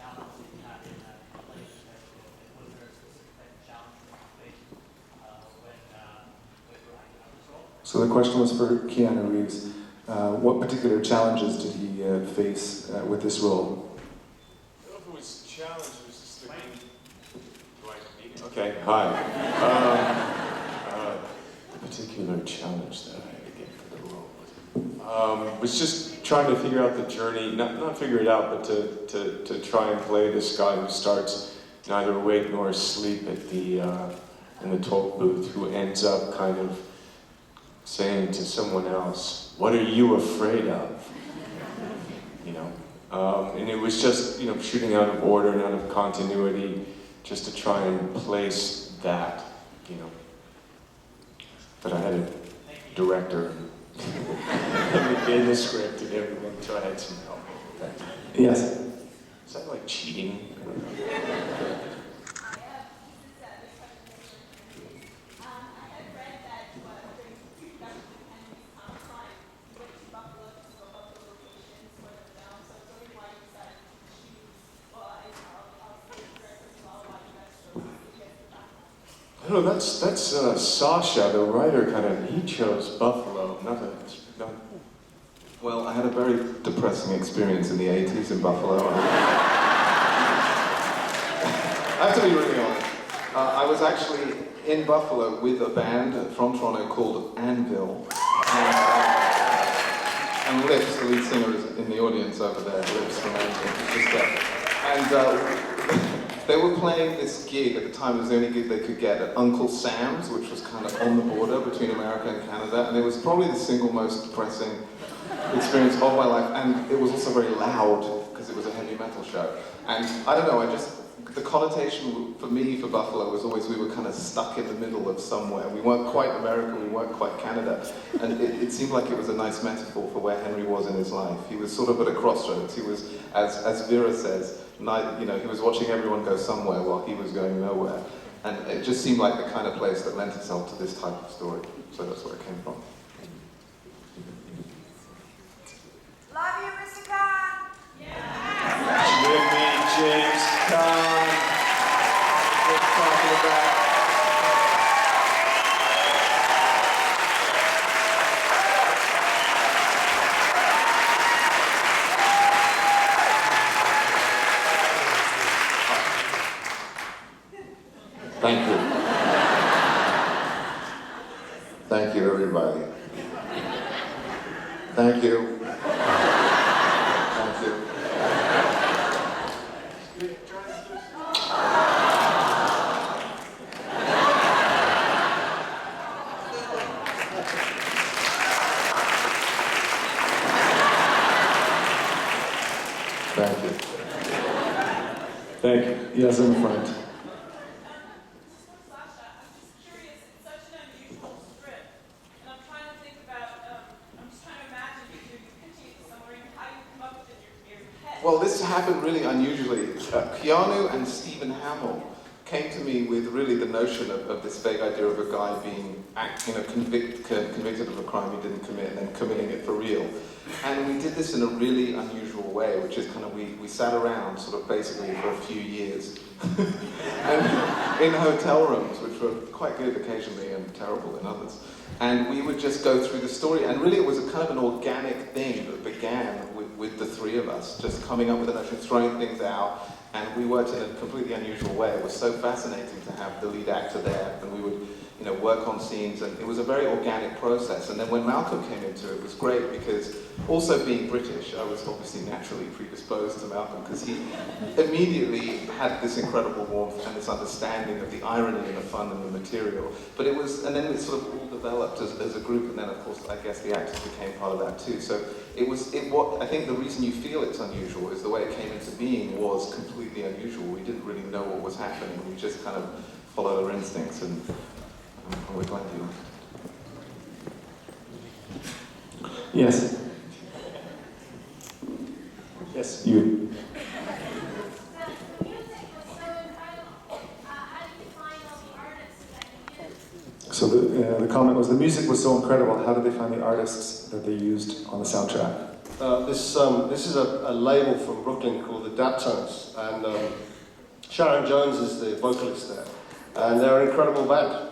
challenge that you had in playing this musical? Was there a specific type of challenge that you faced when you were acting out this role? So the question was for Keanu Reeves. What particular challenges did he face with this role? I don't know if it was challenge, it was just thinking, do I need it? Okay, hi. The particular challenge that I had to get for the role was just trying to figure out the journey, not figure it out, but to try and play this guy who starts neither awake nor asleep at the in the toll booth, who ends up kind of saying to someone else, "What are you afraid of?" You know, and it was just, you know, shooting out of order and out of continuity, just to try and place that, you know. But I had a director in the script and everyone, so I had some help. Yes. Is that like cheating? I don't know, that's Sasha, the writer, he chose Buffalo, not. Well, I had a very depressing experience in the 80s in Buffalo. I have to be really honest. I was actually in Buffalo with a band from Toronto called Anvil. And Lips, the lead singer, is in the audience over there, Lips from Anvil. And they were playing this gig at the time. It was the only gig they could get at Uncle Sam's, which was kind of on the border between America and Canada. And it was probably the single most depressing experience of my life. And it was also very loud, because it was a heavy metal show. And I don't know, the connotation for me for Buffalo was always we were kind of stuck in the middle of somewhere. We weren't quite America, we weren't quite Canada. And it seemed like it was a nice metaphor for where Henry was in his life. He was sort of at a crossroads. He was, as Vera says, he was watching everyone go somewhere while he was going nowhere. And it just seemed like the kind of place that lent itself to this type of story. So that's where it came from. Love you, Mr. Caan! With me, James Caan. We're talking about. Thank you. Thank you, everybody. Thank you. Thank you. Thank you. Thank you. Yes, in the front. Well, this happened really unusually. Keanu and Stephen Hamill came to me with really the notion of this vague idea of a guy being convicted of a crime he didn't commit and then committing it for real. And we did this in a really unusual way, which is we sat around sort of basically for a few years and in hotel rooms, which were quite good occasionally and terrible in others. And we would just go through the story, and really it was a kind of an organic thing that began with the three of us, just coming up with a notion, throwing things out, and we worked in a completely unusual way. It was so fascinating to have the lead actor there, and we would work on scenes, and it was a very organic process. And then when Malcolm came into it, it was great because, also being British, I was obviously naturally predisposed to Malcolm because he immediately had this incredible warmth and this understanding of the irony and the fun and the material. But it was, and then it sort of all developed as a group, and then of course I guess the actors became part of that too. So what I think the reason you feel it's unusual is the way it came into being was completely unusual. We didn't really know what was happening. We just kind of followed our instincts, and we're glad you liked it. Yes. Yes, you. So the comment was the music was so incredible. How did they find the artists that they used on the soundtrack? This is a label from Brooklyn called the Daptones, and Sharon Jones is the vocalist there, and they're an incredible band.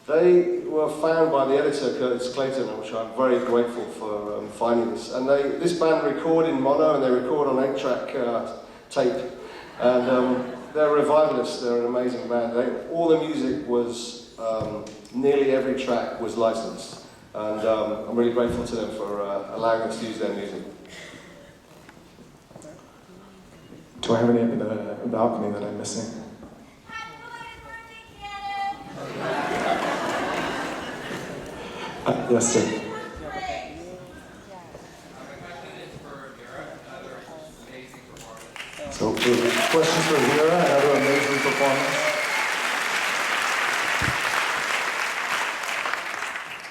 They were found by the editor, Curtis Clayton, which I'm very grateful for finding this. And this band record in mono, and they record on 8-track tape. And they're revivalists, they're an amazing band. All the music was, nearly every track was licensed. And I'm really grateful to them for allowing us to use their music. Do I have any in the balcony that I'm missing? Yes, sir. So, questions for Vera, another amazing performance.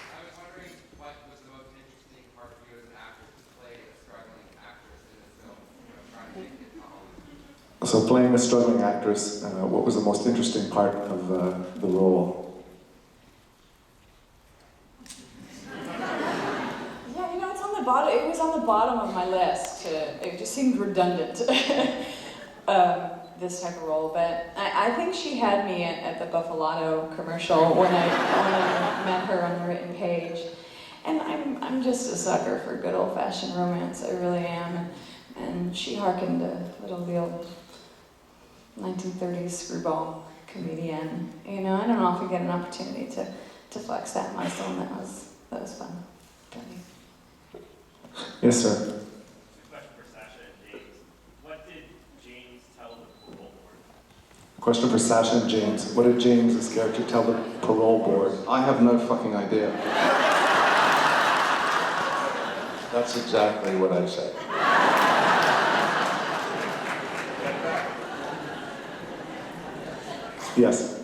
I was wondering what was the most interesting part for you as an actress to play a struggling actress in this film, trying to make it to Hollywood. So, playing a struggling actress, what was the most interesting part of the role? It was on the bottom of my list. It just seemed redundant, this type of role. But I think she had me at the Buffalado commercial when I met her on the written page. And I'm just a sucker for good old-fashioned romance. I really am. And she harkened a little the old 1930s screwball comedian. You know, I don't know if I get an opportunity to flex that muscle, and that was fun. Yes, sir. A question for Sasha and James. What did James tell the parole board? Question for Sasha and James. What did James's character tell the parole board? I have no fucking idea. That's exactly what I said. Yes.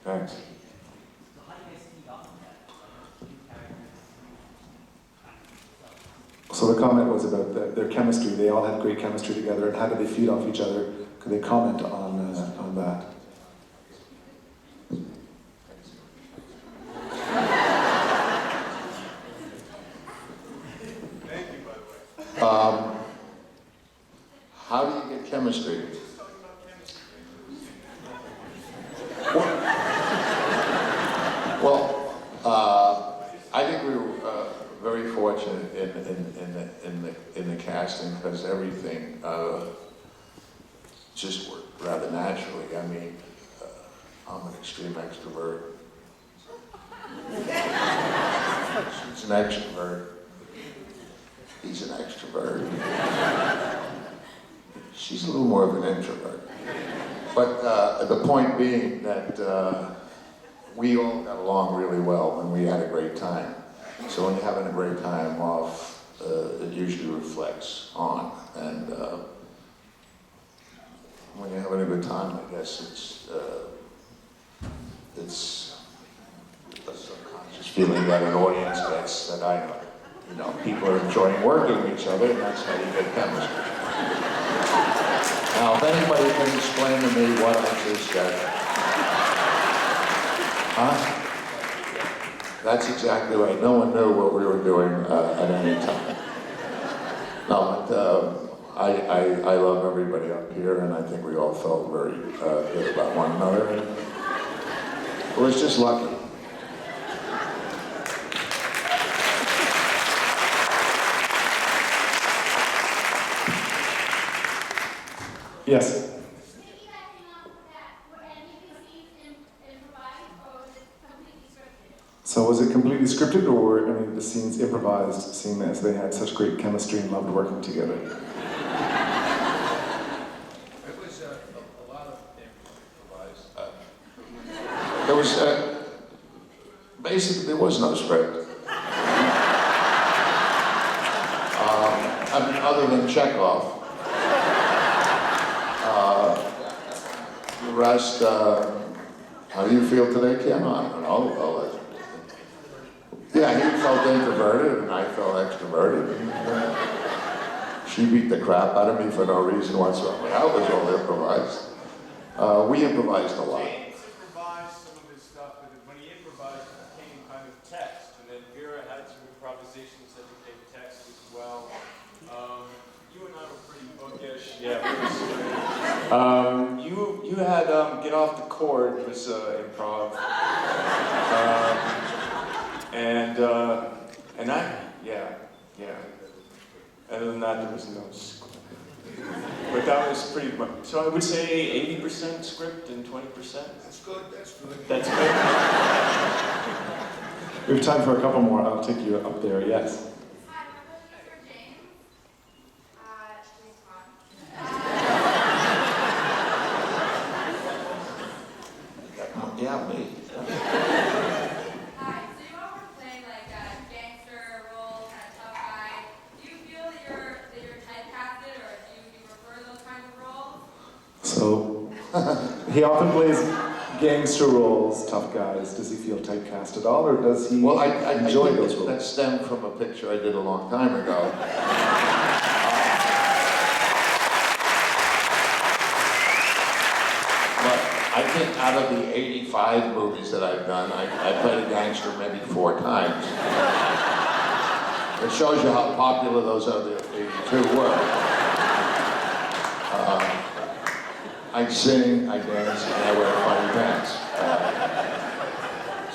Thanks. So how do you guys feed off of that? Like, new characters, So the comment was about their chemistry. They all had great chemistry together, and how did they feed off each other? Could they comment on that? Thank you, by the way. How do you get chemistry? Well, I think we were very fortunate in the casting because everything just worked rather naturally. I mean, I'm an extreme extrovert. She's an extrovert. He's an extrovert. She's a little more of an introvert. But the point being that we all got along really well and we had a great time. So when you're having a great time off, it usually reflects on. And when you're having a good time, I guess it's a subconscious feeling that an audience gets that people are enjoying working with each other, and that's how you get chemistry. Now, if anybody can explain to me what I just said. Huh? That's exactly right. No one knew what we were doing at any time. No, but I love everybody up here, and I think we all felt very good about one another. And it was just lucky. Yes. So was it completely scripted, or were any of the scenes improvised, seeing as they had such great chemistry and loved working together? It was a lot of improvised. There was, basically, there was no script. I mean, other than Chekhov. The rest How do you feel today, Keanu? I don't know. Well, yeah, he felt introverted and I felt extroverted. And, she beat the crap out of me for no reason whatsoever. That was all improvised. We improvised a lot. James improvised some of his stuff, but when he improvised, it became kind of text. And then Vera had some improvisations that became text as well. You and I were pretty bookish. Yeah, you had Get Off the Court was improv. And I, yeah. Other than that, there was no script. But that was pretty much, so I would say 80% script and 20%. That's good, that's good. That's good. We have time for a couple more. I'll take you up there. Yes. Hi, my question is for James. Yeah, me. Hi, so you all were playing like a gangster role, kind of tough guy. Do you feel that you're typecasted, or do you prefer those kinds of roles? So, he often plays gangster roles, tough guys. Does he feel typecast at all, or does he Well, I enjoy think those that roles? stemmed from a picture I did a long time ago. But I think out of the 85 movies that I've done, I played a gangster maybe 4 times. It shows you how popular those other 82 were. I sing, I dance, and I wear funny pants.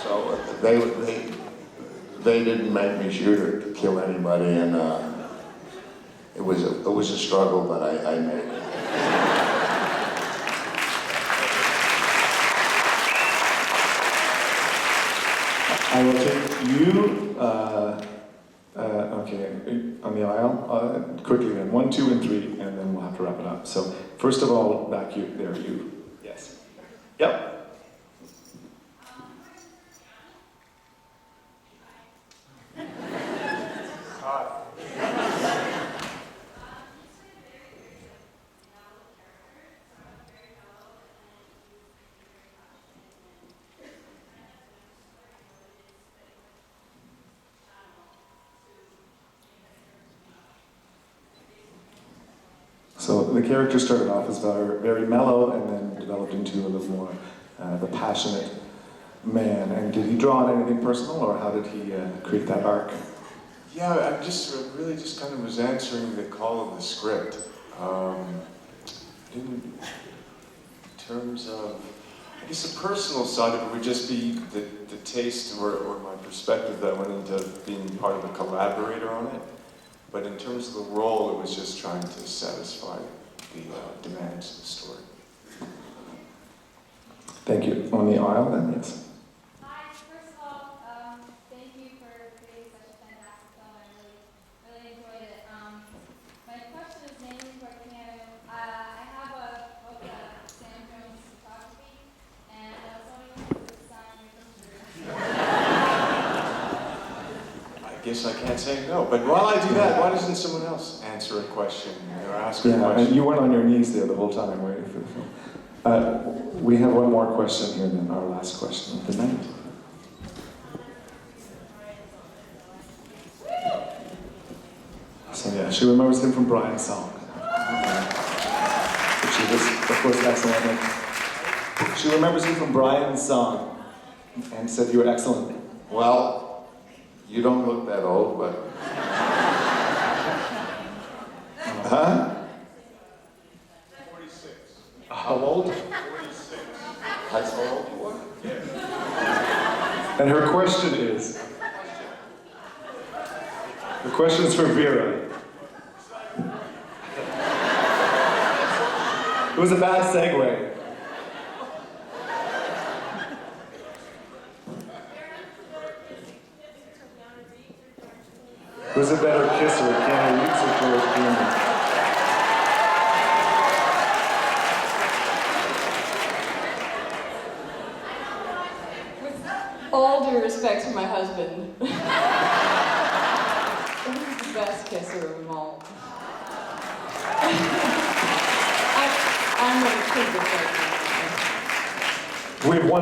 So they didn't make me shoot or kill anybody, and it was a struggle, but I made it. I will take you, okay, on the aisle, quickly then. 1, 2, and 3, and then we'll have to wrap it up. So, first of all, back you, there, you. Yes. Yep. So the character started off as very mellow and then developed into a little more the passionate man. And did he draw on anything personal, or how did he create that arc? Yeah, I really just kind of was answering the call of the script. In terms of, I guess the personal side of it would just be the taste or my perspective that went into being part of a collaborator on it. But in terms of the role, it was just trying to satisfy the demands of the story. Thank you. On the aisle then, yes. Hi, first of all, thank you for creating such a fantastic film. I really enjoyed it. My question is mainly for Keanu. I have a book of Sam Jones' photography, and I was wondering if you could sign your picture. I guess I can't say no, but while I do that, why doesn't someone else answer a question or ask a Yeah, question? and you weren't on your knees there the whole time waiting for the film. We have one more question here then, our last question of the night. So yeah, she remembers him from Brian's song. Which she was, of course, excellent. She remembers you from Brian's song and said you were excellent. Well, you don't look that old, but... Huh? 46. How old? 46. That's how old you are? And her question is... The question's for Vera. It was a bad segue. Was it better kiss or Keanu Reeves or George Clooney? With all due respect to my husband, he's the best kisser of them all. I'm going to keep it. We have one.